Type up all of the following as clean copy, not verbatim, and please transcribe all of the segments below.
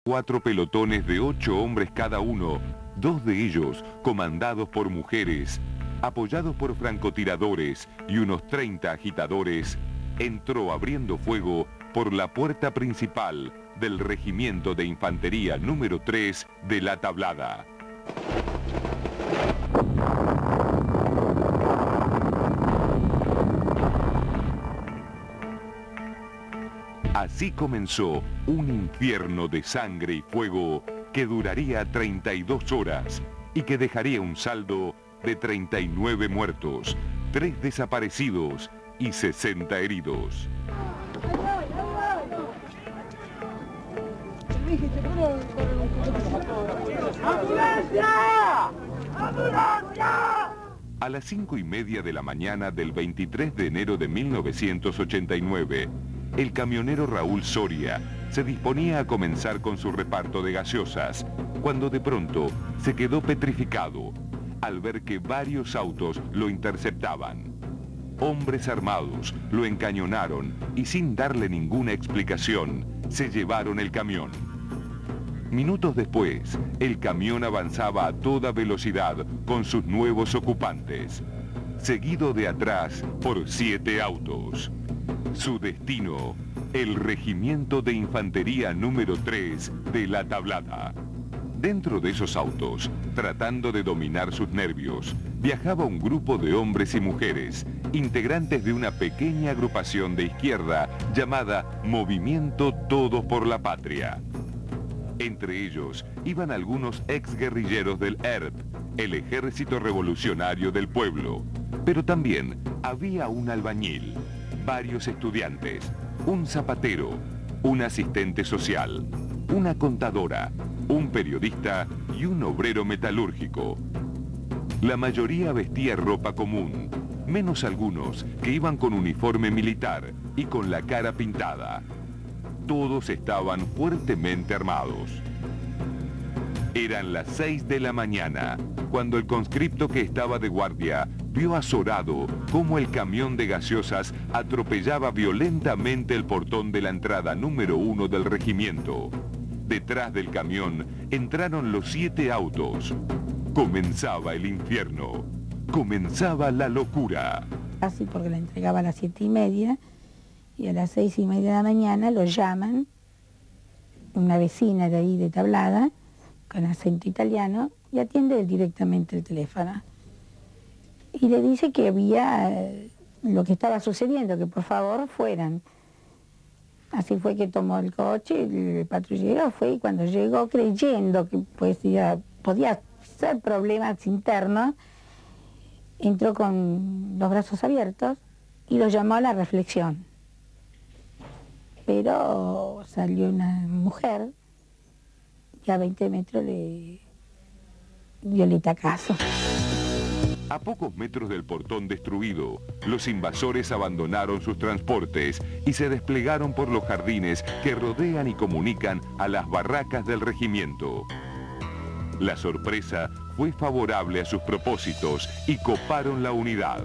4 pelotones de 8 hombres cada uno, 2 de ellos comandados por mujeres, apoyados por francotiradores y unos 30 agitadores, entró abriendo fuego por la puerta principal del Regimiento de Infantería número 3 de La Tablada. Así comenzó un infierno de sangre y fuego que duraría 32 horas y que dejaría un saldo de 39 muertos, 3 desaparecidos y 60 heridos. ¡Ambulancia! ¡Ambulancia! A las 5:30 de la mañana del 23 de enero de 1989, el camionero Raúl Soria se disponía a comenzar con su reparto de gaseosas, cuando de pronto se quedó petrificado al ver que varios autos lo interceptaban. Hombres armados lo encañonaron y sin darle ninguna explicación, se llevaron el camión. Minutos después, el camión avanzaba a toda velocidad con sus nuevos ocupantes, seguido de atrás por 7 autos. Su destino, el Regimiento de Infantería número 3 de La Tablada. Dentro de esos autos, tratando de dominar sus nervios, viajaba un grupo de hombres y mujeres, integrantes de una pequeña agrupación de izquierda llamada Movimiento Todos por la Patria. Entre ellos iban algunos exguerrilleros del ERP, el Ejército Revolucionario del Pueblo, pero también había un albañil, varios estudiantes, un zapatero, un asistente social, una contadora, un periodista y un obrero metalúrgico. La mayoría vestía ropa común, menos algunos que iban con uniforme militar y con la cara pintada. Todos estaban fuertemente armados. Eran las 6 de la mañana, cuando el conscripto que estaba de guardia vio azorado cómo el camión de gaseosas atropellaba violentamente el portón de la entrada número 1 del regimiento. Detrás del camión entraron los 7 autos. Comenzaba el infierno. Comenzaba la locura. Así porque la entregaba a las 7:30 y a las 6:30 de la mañana lo llaman, una vecina de ahí de Tablada, con acento italiano, y atiende directamente el teléfono. Y le dice que había lo que estaba sucediendo, que por favor fueran. Así fue que tomó el coche, el patrullero fue, y cuando llegó creyendo que pues, ya podía ser problemas internos, entró con los brazos abiertos y lo llamó a la reflexión. Pero salió una mujer y a 20 metros le dio el tacazo. A pocos metros del portón destruido, los invasores abandonaron sus transportes y se desplegaron por los jardines que rodean y comunican a las barracas del regimiento. La sorpresa fue favorable a sus propósitos y coparon la unidad.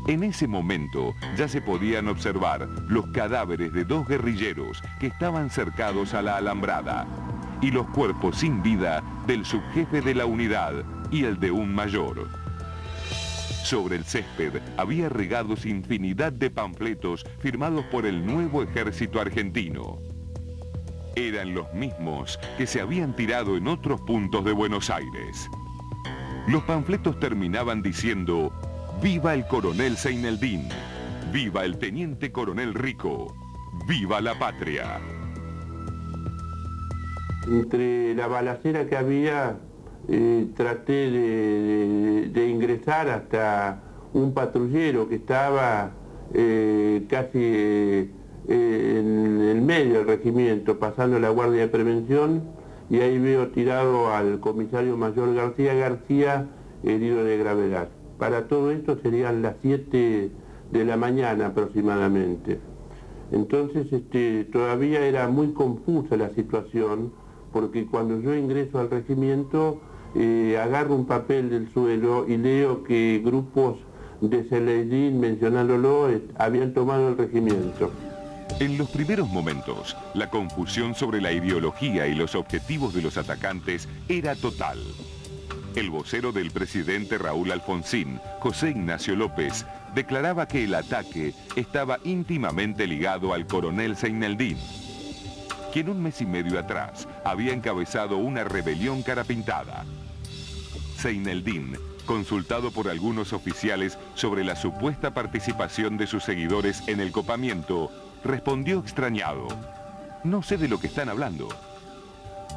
En ese momento ya se podían observar los cadáveres de 2 guerrilleros que estaban cercados a la alambrada y los cuerpos sin vida del subjefe de la unidad y el de un mayor. Sobre el césped había regados infinidad de panfletos firmados por el nuevo ejército argentino. Eran los mismos que se habían tirado en otros puntos de Buenos Aires. Los panfletos terminaban diciendo: ¡Viva el coronel Seineldín! ¡Viva el teniente coronel Rico! ¡Viva la patria! Entre la balacera que había, traté de ingresar hasta un patrullero que estaba casi en el medio del regimiento, pasando la guardia de prevención, y ahí veo tirado al comisario mayor García, herido de gravedad. Para todo esto serían las 7 de la mañana aproximadamente. Entonces todavía era muy confusa la situación, porque cuando yo ingreso al regimiento agarro un papel del suelo y leo que grupos de Seineldín, mencionándolo, habían tomado el regimiento. En los primeros momentos, la confusión sobre la ideología y los objetivos de los atacantes era total. El vocero del presidente Raúl Alfonsín, José Ignacio López, declaraba que el ataque estaba íntimamente ligado al coronel Seineldín, quien un mes y medio atrás había encabezado una rebelión carapintada. Seineldín, consultado por algunos oficiales sobre la supuesta participación de sus seguidores en el copamiento, respondió extrañado: "No sé de lo que están hablando".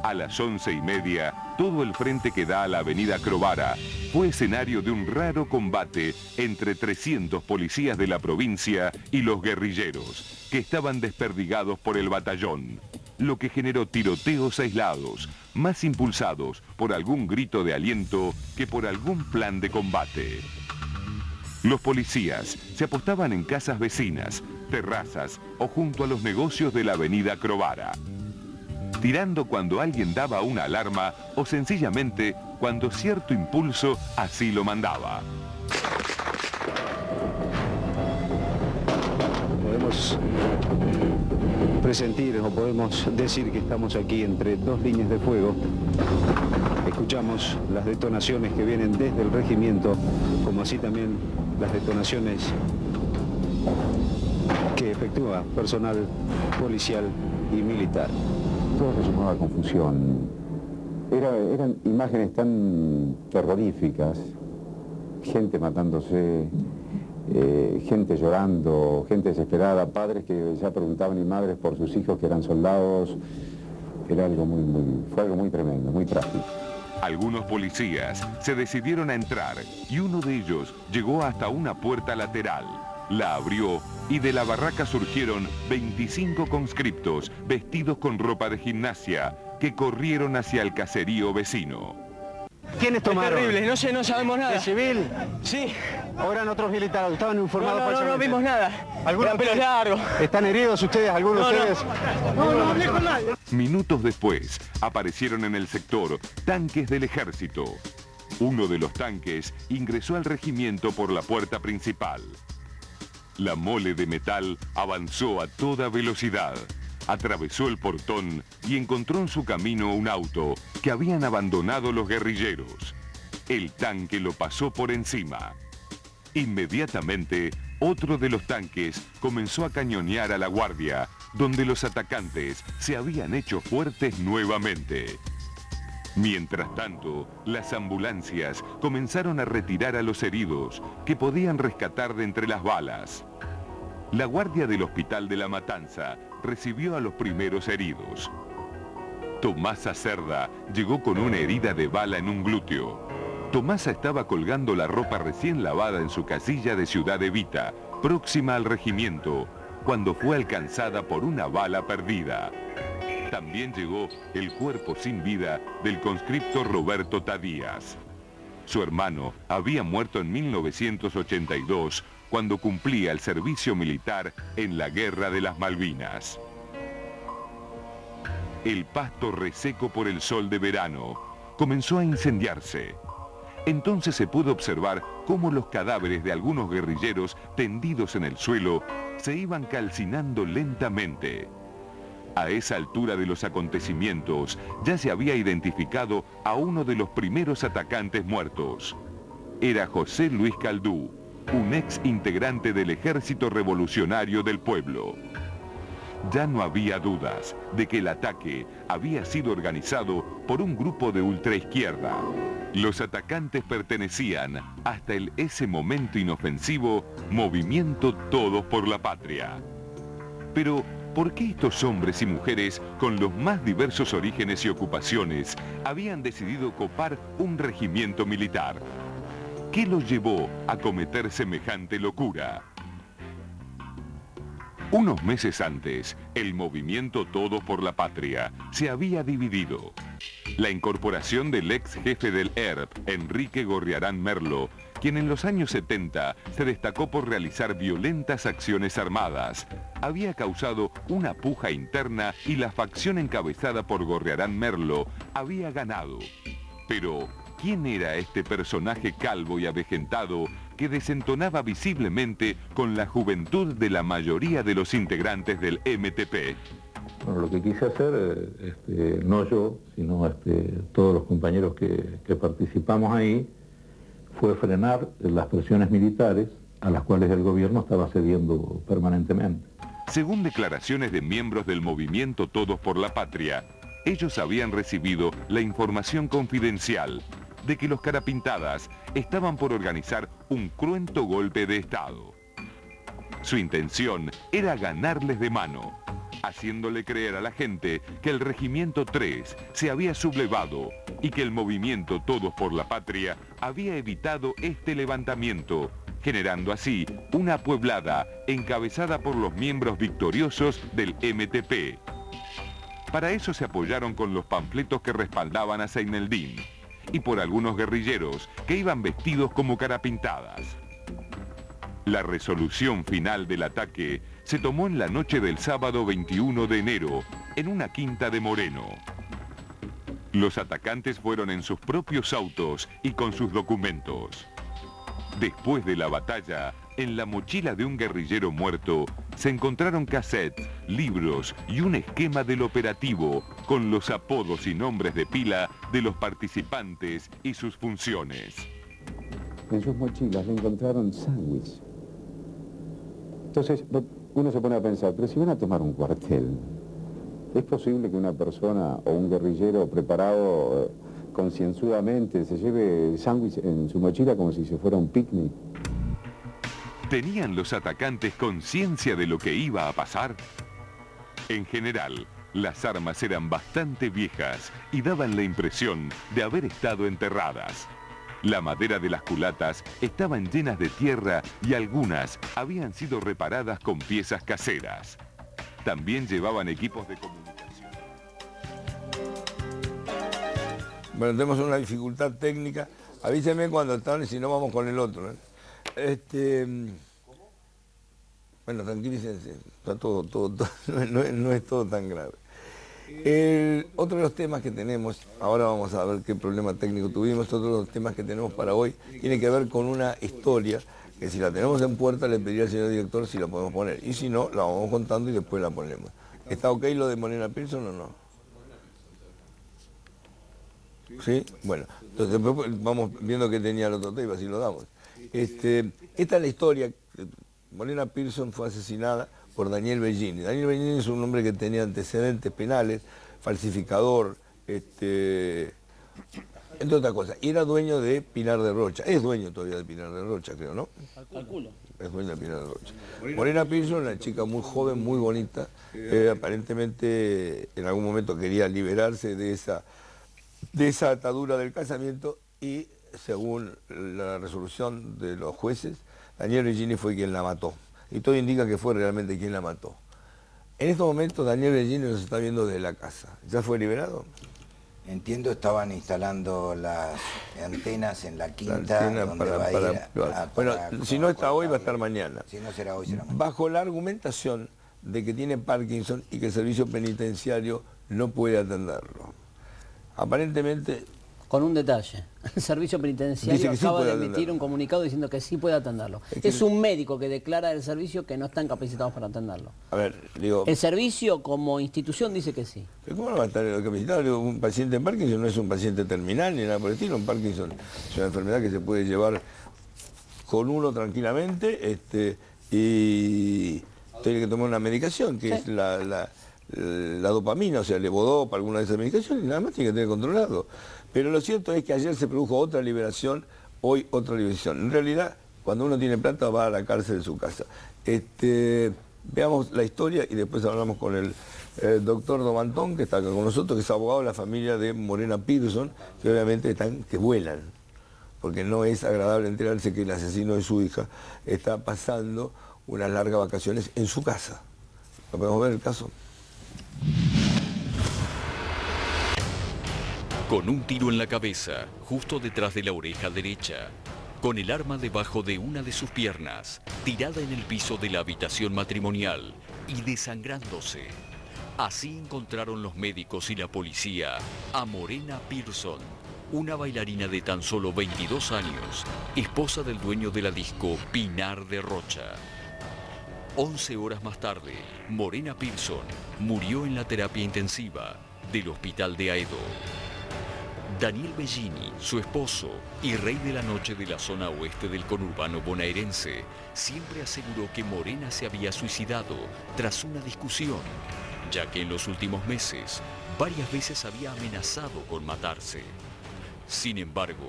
A las 11:30, todo el frente que da a la avenida Crovara fue escenario de un raro combate entre 300 policías de la provincia y los guerrilleros, que estaban desperdigados por el batallón, lo que generó tiroteos aislados, más impulsados por algún grito de aliento que por algún plan de combate. Los policías se apostaban en casas vecinas, terrazas o junto a los negocios de la avenida Crovara, tirando cuando alguien daba una alarma o sencillamente cuando cierto impulso así lo mandaba. Podemos presentir o podemos decir que estamos aquí entre dos líneas de fuego. Escuchamos las detonaciones que vienen desde el regimiento, como así también las detonaciones que efectúa personal policial y militar. Todo se sumaba a confusión. Eran imágenes tan terroríficas, gente matándose, gente llorando, gente desesperada, padres que ya preguntaban y madres por sus hijos que eran soldados. Era algo fue algo muy tremendo, muy trágico. Algunos policías se decidieron a entrar y uno de ellos llegó hasta una puerta lateral. La abrió y de la barraca surgieron 25 conscriptos vestidos con ropa de gimnasia que corrieron hacia el caserío vecino. ¿Quiénes tomaron? Es terrible, no sé, no sabemos nada. ¿De civil? Sí. ¿O eran otros militares? ¿Estaban informados falsamente? No vimos nada. ¿Algunos Eran pelos largos. ¿Están heridos ustedes? ¿Algunos de ustedes? No hablé con nadie. Minutos después, aparecieron en el sector tanques del ejército. Uno de los tanques ingresó al regimiento por la puerta principal. La mole de metal avanzó a toda velocidad, atravesó el portón y encontró en su camino un auto que habían abandonado los guerrilleros. El tanque lo pasó por encima. Inmediatamente, otro de los tanques comenzó a cañonear a la guardia, donde los atacantes se habían hecho fuertes nuevamente. Mientras tanto, las ambulancias comenzaron a retirar a los heridos que podían rescatar de entre las balas. La guardia del Hospital de la Matanza recibió a los primeros heridos. Tomasa Cerda llegó con una herida de bala en un glúteo. Tomasa estaba colgando la ropa recién lavada en su casilla de Ciudad Evita, próxima al regimiento, cuando fue alcanzada por una bala perdida. También llegó el cuerpo sin vida del conscripto Roberto Tadías. Su hermano había muerto en 1982 cuando cumplía el servicio militar en la Guerra de las Malvinas. El pasto reseco por el sol de verano comenzó a incendiarse. Entonces se pudo observar cómo los cadáveres de algunos guerrilleros tendidos en el suelo se iban calcinando lentamente. A esa altura de los acontecimientos ya se había identificado a uno de los primeros atacantes muertos. Era José Luis Caldú, un ex integrante del Ejército Revolucionario del Pueblo. Ya no había dudas de que el ataque había sido organizado por un grupo de ultraizquierda. Los atacantes pertenecían, hasta ese momento inofensivo, Movimiento Todos por la Patria. Pero, ¿por qué estos hombres y mujeres, con los más diversos orígenes y ocupaciones, habían decidido copar un regimiento militar? ¿Qué los llevó a cometer semejante locura? Unos meses antes, el movimiento Todos por la Patria se había dividido. La incorporación del ex jefe del ERP, Enrique Gorriarán Merlo, quien en los años 70 se destacó por realizar violentas acciones armadas, había causado una puja interna y la facción encabezada por Gorriarán Merlo había ganado. Pero, ¿quién era este personaje calvo y avejentado que desentonaba visiblemente con la juventud de la mayoría de los integrantes del MTP. Bueno, lo que quise hacer, no yo, sino todos los compañeros que participamos ahí, fue frenar las presiones militares a las cuales el gobierno estaba cediendo permanentemente. Según declaraciones de miembros del movimiento Todos por la Patria, ellos habían recibido la información confidencial de que los Carapintadas estaban por organizar un cruento golpe de Estado. Su intención era ganarles de mano, haciéndole creer a la gente que el Regimiento 3 se había sublevado y que el movimiento Todos por la Patria había evitado este levantamiento, generando así una pueblada encabezada por los miembros victoriosos del MTP. Para eso se apoyaron con los panfletos que respaldaban a Zaineldin y por algunos guerrilleros que iban vestidos como carapintadas. La resolución final del ataque se tomó en la noche del sábado 21 de enero, en una quinta de Moreno. Los atacantes fueron en sus propios autos y con sus documentos. Después de la batalla, en la mochila de un guerrillero muerto, se encontraron cassettes, libros y un esquema del operativo con los apodos y nombres de pila de los participantes y sus funciones. En sus mochilas le encontraron sándwich. Entonces uno se pone a pensar, pero si van a tomar un cuartel, ¿es posible que una persona o un guerrillero preparado concienzudamente se lleve sándwich en su mochila como si se fuera un picnic? ¿Tenían los atacantes conciencia de lo que iba a pasar? En general, las armas eran bastante viejas y daban la impresión de haber estado enterradas. La madera de las culatas estaban llenas de tierra y algunas habían sido reparadas con piezas caseras. También llevaban equipos de comunicación. Bueno, tenemos una dificultad técnica. Avísenme cuando están y si no vamos con el otro, Bueno, tranquilícense, está todo no es todo tan grave. Otro de los temas que tenemos, ahora vamos a ver qué problema técnico tuvimos, otro de los temas que tenemos para hoy tiene que ver con una historia que si la tenemos en puerta le pediría al señor director si la podemos poner, y si no, la vamos contando y después la ponemos. ¿Está ok lo de Morena Pearson o no? ¿Sí? Bueno, entonces después vamos viendo que tenía el otro tema, así lo damos. Esta es la historia. Morena Pearson fue asesinada por Daniel Bellini. Daniel Bellini es un hombre que tenía antecedentes penales, falsificador, entre otras cosas. Y era dueño de Pinar de Rocha. Es dueño todavía de Pinar de Rocha, creo, ¿no? Calculo. Es dueño de Pinar de Rocha. Morena Pearson, una chica muy joven, muy bonita, aparentemente en algún momento quería liberarse de esa atadura del casamiento y, según la resolución de los jueces, Daniel Bellini fue quien la mató. Y todo indica que fue realmente quien la mató. En estos momentos Daniel Bellini nos está viendo desde la casa. ¿Ya fue liberado? Entiendo, estaban instalando las antenas en la quinta, donde va a ir bueno, si no está hoy, va a estar mañana. Si no será hoy, será mañana. Bajo la argumentación de que tiene Parkinson y que el servicio penitenciario no puede atenderlo. Aparentemente... Con un detalle, el servicio penitenciario acaba de emitir un comunicado diciendo que sí puede atenderlo. Es un médico que declara del servicio que no están capacitados para atenderlo. A ver, digo... El servicio como institución dice que sí. ¿Cómo no va a estar capacitado? Digo, un paciente en Parkinson no es un paciente terminal ni nada por el estilo. Un Parkinson es una enfermedad que se puede llevar con uno tranquilamente y tiene que tomar una medicación que es la dopamina, o sea, el levodopa, alguna de esas medicaciones, y nada más tiene que tener controlado. Pero lo cierto es que ayer se produjo otra liberación, hoy otra liberación. En realidad, cuando uno tiene plata va a la cárcel de su casa. Veamos la historia y después hablamos con el doctor Domantón, que está acá con nosotros, que es abogado de la familia de Morena Pearson, que obviamente que vuelan, porque no es agradable enterarse que el asesino de su hija está pasando unas largas vacaciones en su casa. ¿Lo podemos ver el caso? Con un tiro en la cabeza, justo detrás de la oreja derecha, con el arma debajo de una de sus piernas, tirada en el piso de la habitación matrimonial y desangrándose. Así encontraron los médicos y la policía a Morena Pearson, una bailarina de tan solo 22 años, esposa del dueño de la disco Pinar de Rocha. 11 horas más tarde, Morena Pearson murió en la terapia intensiva del hospital de Aedo. Daniel Bellini, su esposo y rey de la noche de la zona oeste del conurbano bonaerense, siempre aseguró que Morena se había suicidado tras una discusión, ya que en los últimos meses varias veces había amenazado con matarse. Sin embargo,